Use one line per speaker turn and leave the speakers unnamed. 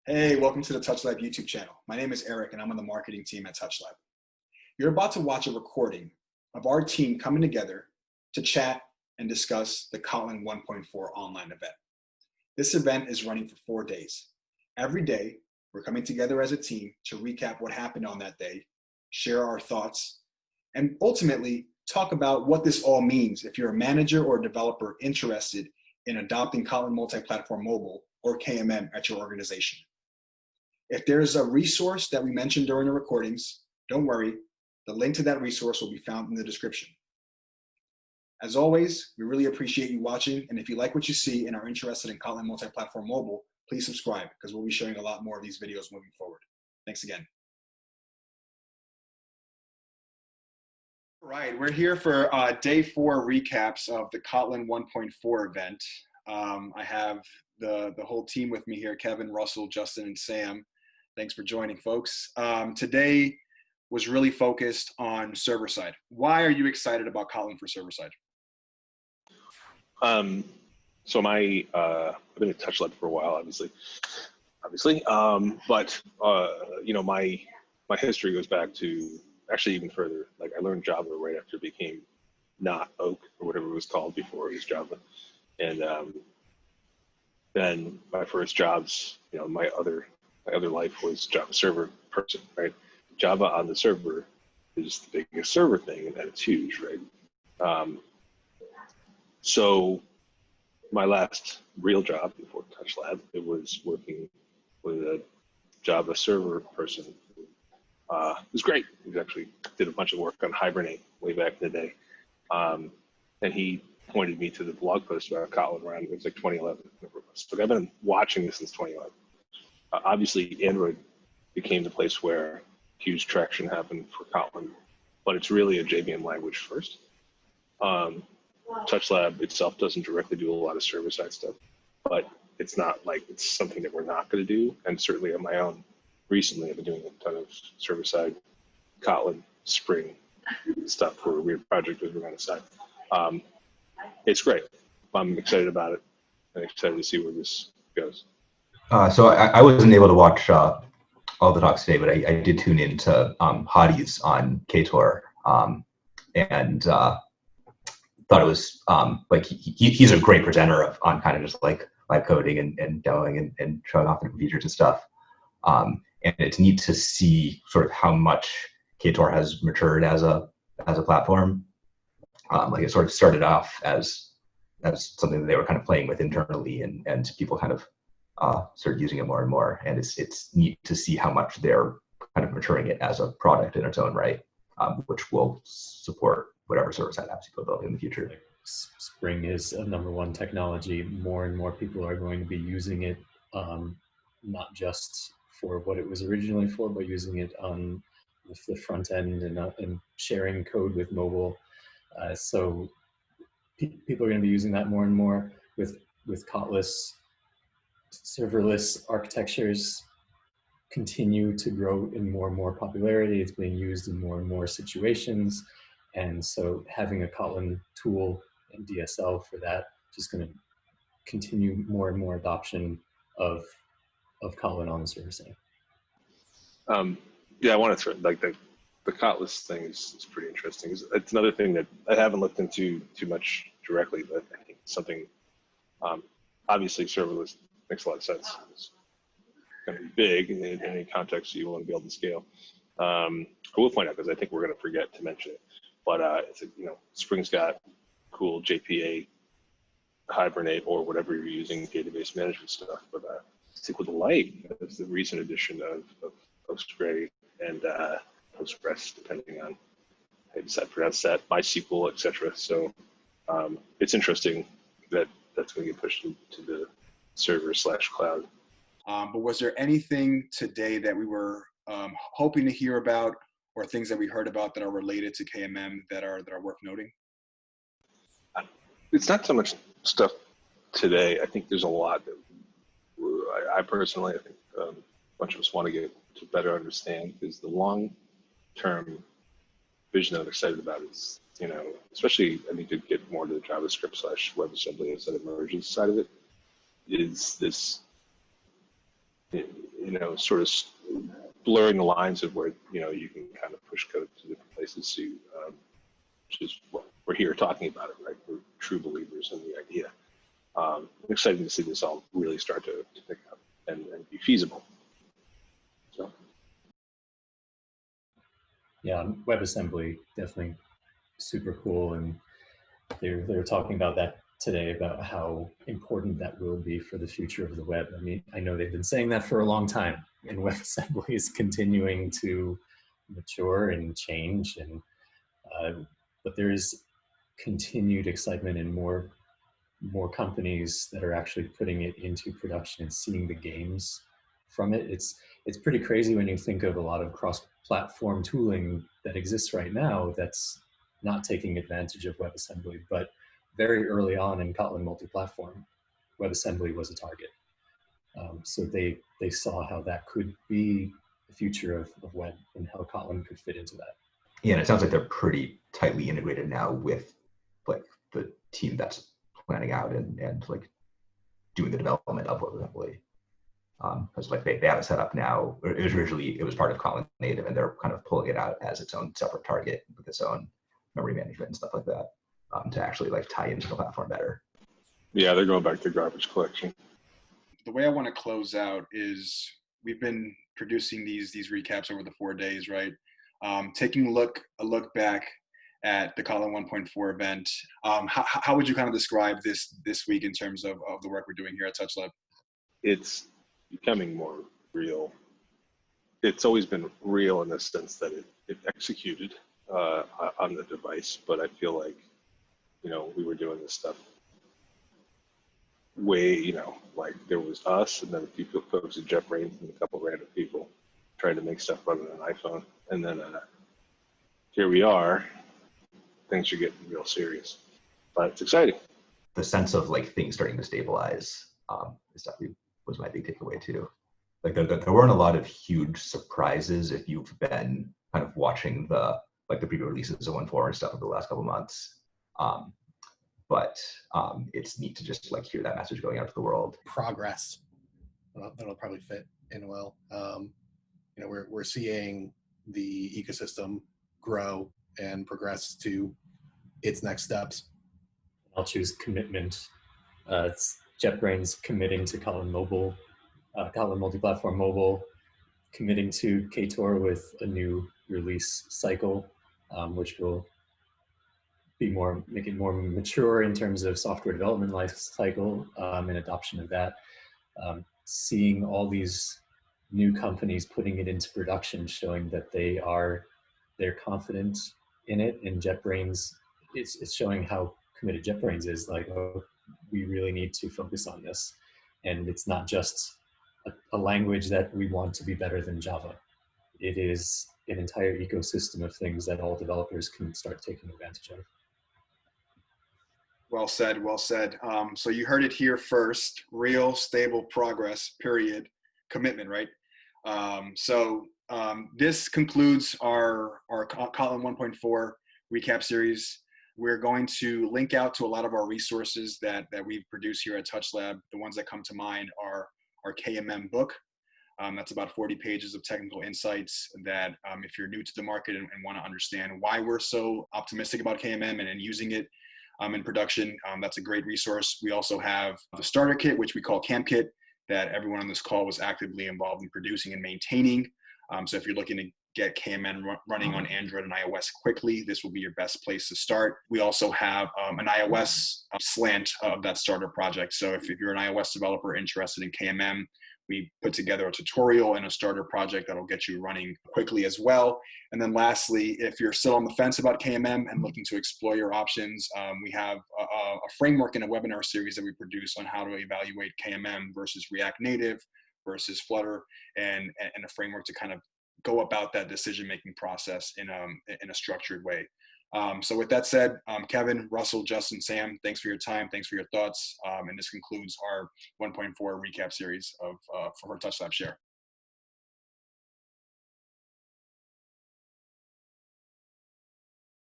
Hey, welcome to the Touchlab YouTube channel. My name is Eric and I'm on the marketing team at Touchlab. You're about to watch a recording of our team coming together to chat and discuss the Kotlin 1.4 online event. This event is running for 4 days. Every day, we're coming together as a team to recap what happened on that day, share our thoughts, and ultimately talk about what this all means if you're a manager or a developer interested in adopting Kotlin Multiplatform Mobile or KMM at your organization. If there's a resource that we mentioned during the recordings, don't worry, the link to that resource will be found in the description. As always, we really appreciate you watching, and if you like what you see and are interested in Kotlin Multiplatform Mobile, please subscribe because we'll be sharing a lot more of these videos moving forward. Thanks again. All right, we're here for day 4 recaps of the Kotlin 1.4 event. I have the whole team with me here, Kevin, Russell, Justin, and Sam. Thanks for joining, folks. Today was really focused on server-side. Why are you excited about Kotlin for server-side?
So I've been at Touchlab for a while, obviously. But you know, my history goes back to actually even further. Like I learned Java right after it became not Oak or whatever it was called before it was Java, and then my first jobs, you know, my other life was Java server person, right? Java on the server is the biggest server thing, and it's huge, right? So my last real job before Touchlab, it was working with a Java server person. It was great. He actually did a bunch of work on Hibernate way back in the day. And he pointed me to the blog post about Kotlin around, it was like 2011. So I've been watching this since 2011. Obviously, Android became the place where huge traction happened for Kotlin, but it's really a JVM language first. Touchlab itself doesn't directly do a lot of server-side stuff, but it's not like it's something that we're not going to do. And certainly on my own, recently I've been doing a ton of server-side Kotlin Spring stuff for a weird project that we're on the side. It's great. I'm excited about it. I'm excited to see where this goes.
So I wasn't able to watch all the talks today, but I did tune in to Hadi's on KTOR, and thought it was like he's a great presenter on kind of just like live coding and demoing and showing off different features and stuff. And it's neat to see sort of how much KTOR has matured as a platform. Like it sort of started off as something that they were kind of playing with internally, and people kind of started using it more and more. And it's neat to see how much they're kind of maturing it as a product in its own right, which will support whatever server-side apps people build in the future.
Like Spring is a #1 technology. More and more people are going to be using it, not just for what it was originally for, but using it on the front end and sharing code with mobile. So people are going to be using that more and more with Kotlin. Serverless architectures continue to grow in more and more popularity. It's being used in more and more situations. And so having a Kotlin tool and DSL for that just going to continue more and more adoption of Kotlin on the server side.
Yeah, I want to throw like the Kotlin thing is pretty interesting. It's another thing that I haven't looked into too much directly, but I think something obviously serverless makes a lot of sense. It's going to be big in any context you want to be able to scale. I will point out because I think we're going to forget to mention it, but it's Spring's got cool JPA, Hibernate, or whatever you're using database management stuff. But SQLite is the recent addition of Postgre and Postgres, depending on how you decide to pronounce that, MySQL, etc. So it's interesting that that's going to get pushed into the server/cloud.
But was there anything today that we were hoping to hear about, or things that we heard about that are related to KMM that are worth noting?
It's not so much stuff today. I think there's a lot that I personally, I think a bunch of us want to get to better understand, because the long-term vision that I'm excited about is, especially I need to get more to the JavaScript/WebAssembly as that emerges side of it, is this sort of blurring the lines of where, you can kind of push code to different places to, which is what we're here talking about it, right? We're true believers in the idea. Exciting to see this all really start to pick up and be feasible. So.
Yeah, WebAssembly, definitely super cool. And they were talking about that today, about how important that will be for the future of the web. I mean, I know they've been saying that for a long time, and WebAssembly is continuing to mature and change. And but there is continued excitement and more companies that are actually putting it into production and seeing the gains from it. It's pretty crazy when you think of a lot of cross-platform tooling that exists right now that's not taking advantage of WebAssembly. But very early on in Kotlin Multiplatform, WebAssembly was a target. So they saw how that could be the future of web and how Kotlin could fit into that.
Yeah, and it sounds like they're pretty tightly integrated now with like the team that's planning out and like doing the development of WebAssembly. Because like they have it set up now. It was part of Kotlin native, and they're kind of pulling it out as its own separate target with its own memory management and stuff like that, to actually like tie into the platform better.
Yeah, they're going back to garbage collection.
The way I want to close out is we've been producing these recaps over the 4 days, right? Taking a look back at the Kotlin 1.4 event. How would you kind of describe this week in terms of the work we're doing here at Touchlab?
It's becoming more real. It's always been real in the sense that it executed on the device, but I feel like, we were doing this stuff way, like there was us and then a few folks at JetBrains and a couple of random people trying to make stuff run on an iPhone. And then here we are, things are getting real serious, but it's exciting.
The sense of like things starting to stabilize is definitely was my big takeaway too. Like there weren't a lot of huge surprises if you've been kind of watching the preview releases of 1.4 and stuff over the last couple of months. But it's neat to just like hear that message going out to the world.
Progress. That'll probably fit in well. We're seeing the ecosystem grow and progress to its next steps.
I'll choose commitment. It's JetBrains committing to Kotlin Mobile, Kotlin Multiplatform Mobile, committing to KTOR with a new release cycle, which will make it more mature in terms of software development life cycle and adoption of that. Seeing all these new companies putting it into production, showing that they're confident in it, and JetBrains, it's showing how committed JetBrains is. Like, oh, we really need to focus on this, and it's not just a language that we want to be better than Java. It is an entire ecosystem of things that all developers can start taking advantage of.
Well said, well said. So you heard it here first: real, stable progress, period, commitment, right? This concludes our Kotlin 1.4 recap series. We're going to link out to a lot of our resources that we've produced here at Touchlab. The ones that come to mind are our KMM book. That's about 40 pages of technical insights that if you're new to the market and want to understand why we're so optimistic about KMM and using it in production, that's a great resource. We also have the starter kit, which we call Camp Kit, that everyone on this call was actively involved in producing and maintaining. So if you're looking to get KMN running on Android and iOS quickly, this will be your best place to start. We also have an iOS slant of that starter project. So if you're an iOS developer interested in KMM, we put together a tutorial and a starter project that'll get you running quickly as well. And then lastly, if you're still on the fence about KMM and looking to explore your options, we have a framework and a webinar series that we produce on how to evaluate KMM versus React Native versus Flutter, and a framework to kind of go about that decision-making process in a structured way. So with that said, Kevin, Russell, Justin, Sam, thanks for your time. Thanks for your thoughts. And this concludes our 1.4 recap series for Touchlab Share.